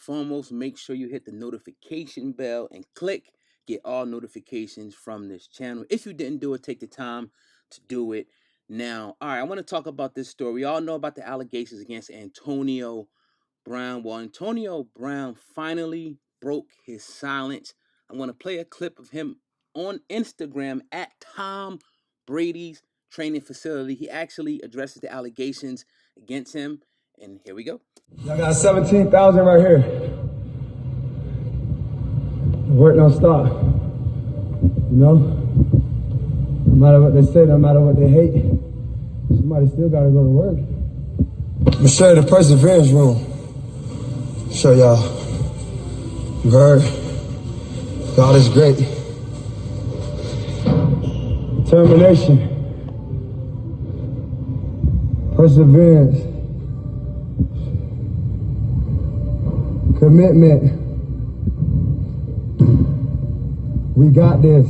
foremost, make sure you hit the notification bell and click get all notifications from this channel. If you didn't do it, take the time to do it now. All right, I want to talk about this story. We all know about the allegations against Antonio Brown. Well, Antonio Brown finally broke his silence. I'm going to play a clip of him on Instagram at Tom Brady's training facility. He actually addresses the allegations against him, and here we go. I got 17,000 right here. The work don't stop. You know? No matter what they say, no matter what they hate, somebody still gotta go to work. I'm gonna show you the perseverance room. Show y'all. You heard? God is great. Determination. Perseverance. Commitment. We got this.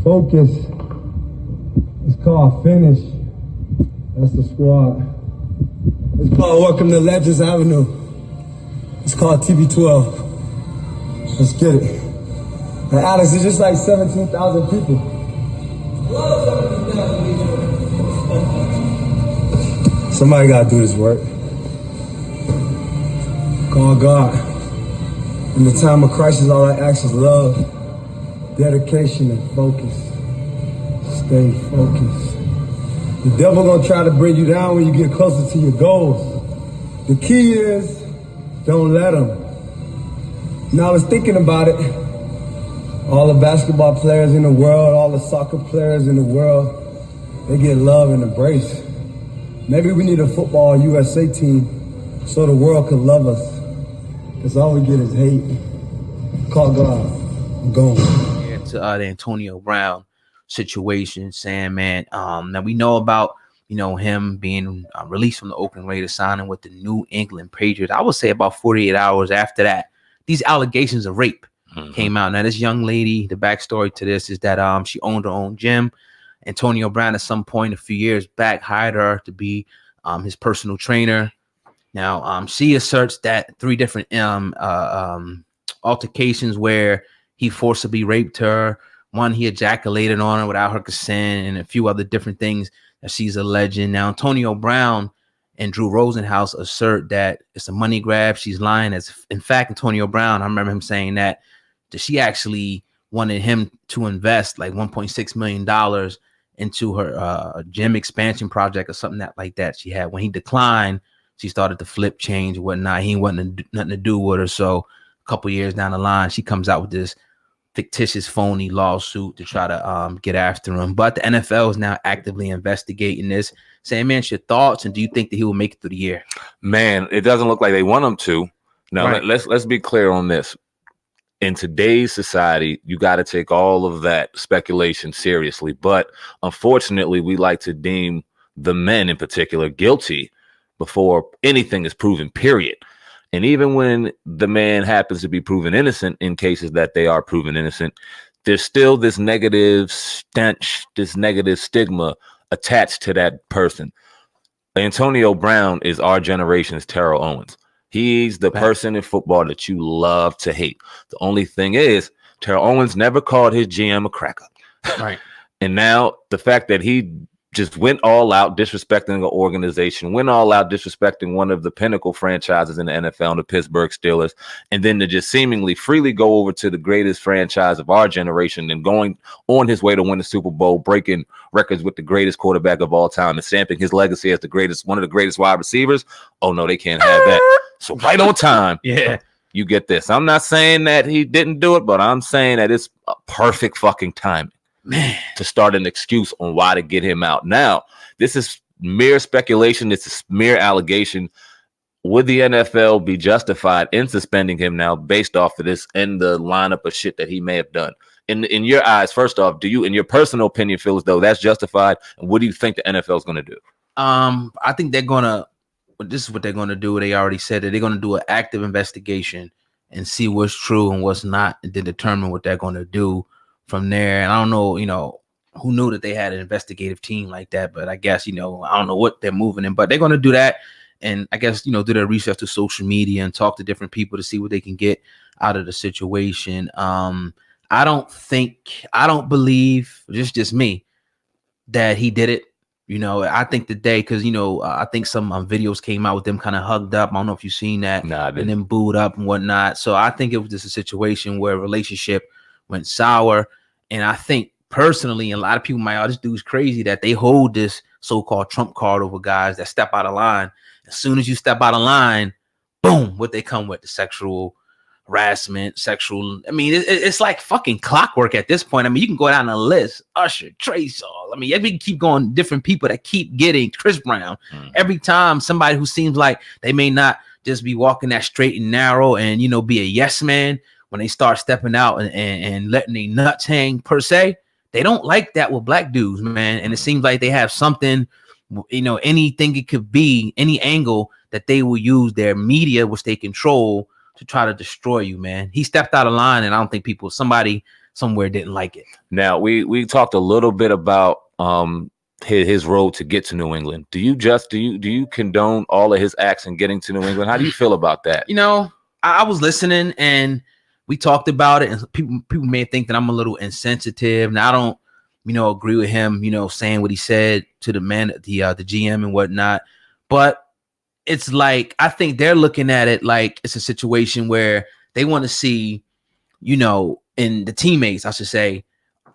Focus. It's called finish. That's the squad. It's called Welcome to Legends Avenue. It's called TB12. Let's get it. And Alex, it's just like 17,000 people. Somebody gotta do this work. Call God. In the time of crisis, all I ask is love, dedication, and focus. Stay focused. The devil gonna try to bring you down when you get closer to your goals. The key is, don't let him. Now I was thinking about it. All the basketball players in the world, all the soccer players in the world, they get love and embrace. Maybe we need a football USA team so the world could love us. Because all we get is hate. Call God. I'm going. Yeah, to the Antonio Brown situation, saying, man, now we know about, him being released from the Oakland Raiders, signing with the New England Patriots. I would say about 48 hours after that, these allegations of rape came out. Now, this young lady, the backstory to this is that she owned her own gym. Antonio Brown, at some point a few years back, hired her to be his personal trainer. Now, she asserts that 3 different altercations where he forcibly raped her. One, he ejaculated on her without her consent, and a few other different things that she's alleging. Now, Antonio Brown and Drew Rosenhaus assert that it's a money grab. She's lying. In fact, Antonio Brown, I remember him saying that she actually wanted him to invest like $1.6 million into her gym expansion project or something like that she had. When he declined, she started to flip, change, and whatnot. He wasn't nothing to do with her. So a couple years down the line, she comes out with this fictitious, phony lawsuit to try to get after him. But the NFL is now actively investigating this, saying, man, your thoughts, and do you think that he will make it through the year? Man, it doesn't look like they want him to. Now, right. let's be clear on this. In today's society, you got to take all of that speculation seriously. But unfortunately, we like to deem the men in particular guilty before anything is proven, period. And even when the man happens to be proven innocent, in cases that they are proven innocent, there's still this negative stench, this negative stigma attached to that person. Antonio Brown is our generation's Terrell Owens. He's the person in football that you love to hate. The only thing is, Terrell Owens never called his GM a cracker. Right. And now the fact that he just went all out disrespecting the organization, went all out disrespecting one of the pinnacle franchises in the NFL, the Pittsburgh Steelers, and then to just seemingly freely go over to the greatest franchise of our generation and going on his way to win the Super Bowl, breaking records with the greatest quarterback of all time and stamping his legacy as one of the greatest wide receivers. Oh, no, they can't have that. So right on time, yeah, you get this. I'm not saying that he didn't do it, but I'm saying that it's a perfect fucking timing. Man, to start an excuse on why to get him out. Now, this is mere speculation. It's a mere allegation. Would the NFL be justified in suspending him now based off of this and the lineup of shit that he may have done? In your eyes, first off, do you, in your personal opinion, feel as though that's justified? And what do you think the NFL is going to do? I think they're going to, this is what they're going to do. They already said that they're going to do an active investigation and see what's true and what's not, and then determine what they're going to do from there. And I don't know, who knew that they had an investigative team like that, but I guess, I don't know what they're moving in, but they're going to do that. and I guess, do their research to social media and talk to different people to see what they can get out of the situation. I don't believe, just me, that he did it. I think because I think some videos came out with them kind of hugged up. I don't know if you've seen that. Nah, and then booed up and whatnot. So I think it was just a situation where a relationship went sour. And I think personally, a lot of people might, this dude's crazy, that they hold this so-called Trump card over guys that step out of line. As soon as you step out of line, boom, what they come with, the sexual harassment, sexual. I mean, it's like fucking clockwork at this point. I mean, you can go down the list: Usher, Trey Songz. I mean, we can keep going. Different people that keep getting Chris Brown. Every time somebody who seems like they may not just be walking that straight and narrow and be a yes man, when they start stepping out and letting their nuts hang per se, they don't like that with black dudes, man. And it seems like they have something, anything it could be, any angle that they will use their media, which they control, to try to destroy you, man. He stepped out of line, and I don't think somebody somewhere didn't like it. Now, we talked a little bit about his road to get to New England. Do you condone all of his acts in getting to New England? How do you feel about that? I was listening and we talked about it, and people may think that I'm a little insensitive. Now I don't, agree with him, saying what he said to the man, the GM and whatnot. But it's like, I think they're looking at it like it's a situation where they want to see, in the teammates, I should say,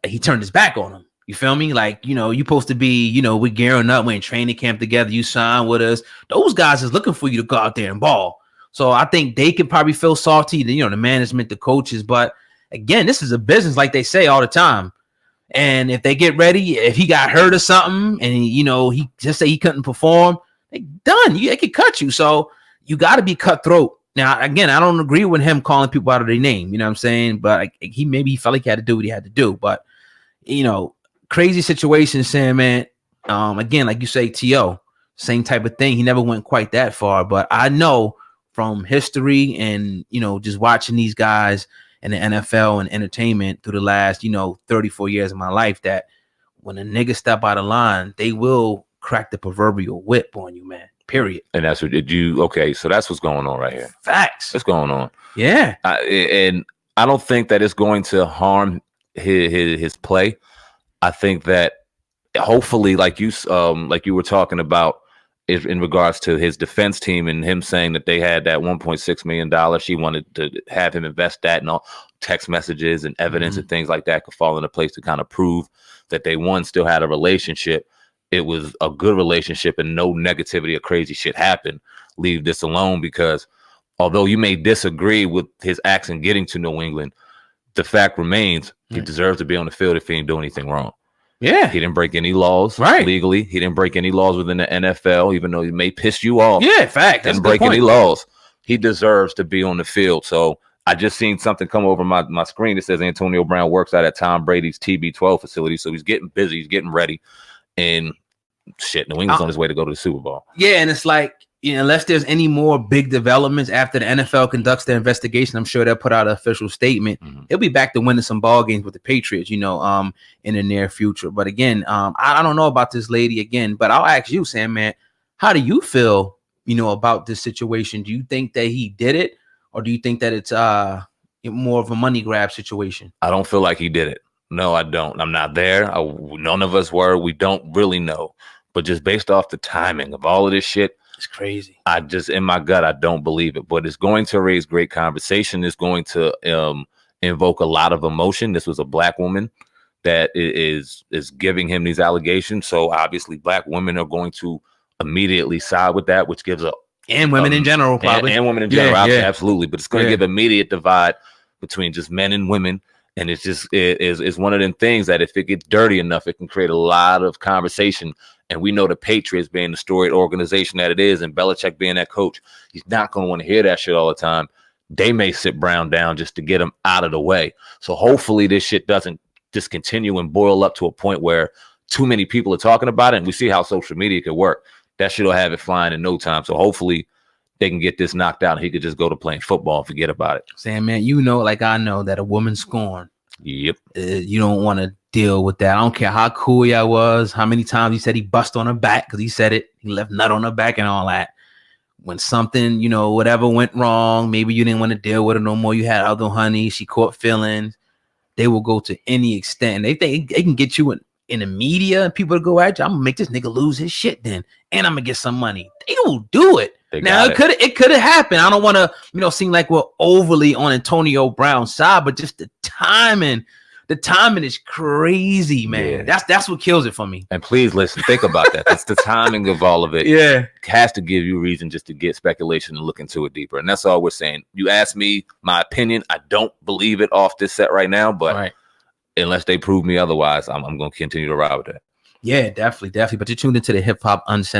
he turned his back on them. You feel me? Like, you're supposed to be, we're gearing up, we're in training camp together, you sign with us. Those guys is looking for you to go out there and ball. So I think they could probably feel salty, the management, the coaches. But again, this is a business, like they say all the time. And if they get ready, if he got hurt or something, and he just say he couldn't perform, they done. They could cut you. So you got to be cutthroat. Now, again, I don't agree with him calling people out of their name. You know what I'm saying? But he felt like he had to do what he had to do. But crazy situation, Sam, man. Again, like you say, T.O., same type of thing. He never went quite that far. But I know from history and, just watching these guys in the NFL and entertainment through the last, 34 years of my life, that when a nigga step out of line, they will crack the proverbial whip on you, man. Period. And that's what okay, so that's what's going on right here. Facts. What's going on? Yeah. And I don't think that it's going to harm his play. I think that hopefully, like you were talking about, in regards to his defense team and him saying that they had that $1.6 million, she wanted to have him invest that, and all text messages and evidence and things like that could fall into place to kind of prove that they still had a relationship. It was a good relationship and no negativity or crazy shit happened. Leave this alone, because although you may disagree with his acts in getting to New England, the fact remains he deserves to be on the field if he didn't do anything wrong. Yeah. He didn't break any laws legally. He didn't break any laws within the NFL, even though he may piss you off. Yeah, fact. Didn't break any laws. He deserves to be on the field. So I just seen something come over my screen that says Antonio Brown works out at Tom Brady's TB12 facility. So he's getting busy. He's getting ready. And shit, New England's on his way to go to the Super Bowl. Yeah, and it's like, unless there's any more big developments after the NFL conducts their investigation, I'm sure they'll put out an official statement. He'll be back to winning some ball games with the Patriots, in the near future. But again, I don't know about this lady again, but I'll ask you, Sam, man, how do you feel, about this situation? Do you think that he did it, or do you think that it's more of a money grab situation? I don't feel like he did it. No, I don't. I'm not there. None of us were. We don't really know. But just based off the timing of all of this shit, it's crazy. I just, in my gut, I don't believe it. But it's going to raise great conversation. It's going to invoke a lot of emotion. This was a black woman that is giving him these allegations. So obviously black women are going to immediately side with that, which gives and women in general, probably. And women in general, absolutely. But it's going to give immediate divide between just men and women. And it's just it's one of them things that if it gets dirty enough, it can create a lot of conversation. And we know the Patriots being the storied organization that it is, and Belichick being that coach, he's not going to want to hear that shit all the time. They may sit Brown down just to get him out of the way. So hopefully this shit doesn't just continue and boil up to a point where too many people are talking about it. And we see how social media could work. That shit will have it flying in no time. So hopefully they can get this knocked out and he could just go to playing football and forget about it. Sam, man, like I know that a woman scorned. Yep. You don't want to deal with that. I don't care how cool y'all was, how many times he said he bust on her back, because he said it. He left nut on her back and all that. when something, you know, whatever went wrong, maybe you didn't want to deal with it no more. You had other honey, she caught feelings. They will go to any extent. And they think they can get you in the media and people to go at you. I'm gonna make this nigga lose his shit then, and I'm gonna get some money. They will do it. Now it could have happened. I don't want to, you know, seem like we're overly on Antonio Brown's side, but just the timing is crazy, man. Yeah. That's what kills it for me. And please listen, think about that. It's the timing of all of it. Yeah, it has to give you reason just to get speculation and look into it deeper. And that's all we're saying. You ask me my opinion. I don't believe it off this set right now, but unless they prove me otherwise, I'm going to continue to ride with that. Yeah, definitely. But you're tuned into the Hip Hop Uncensored.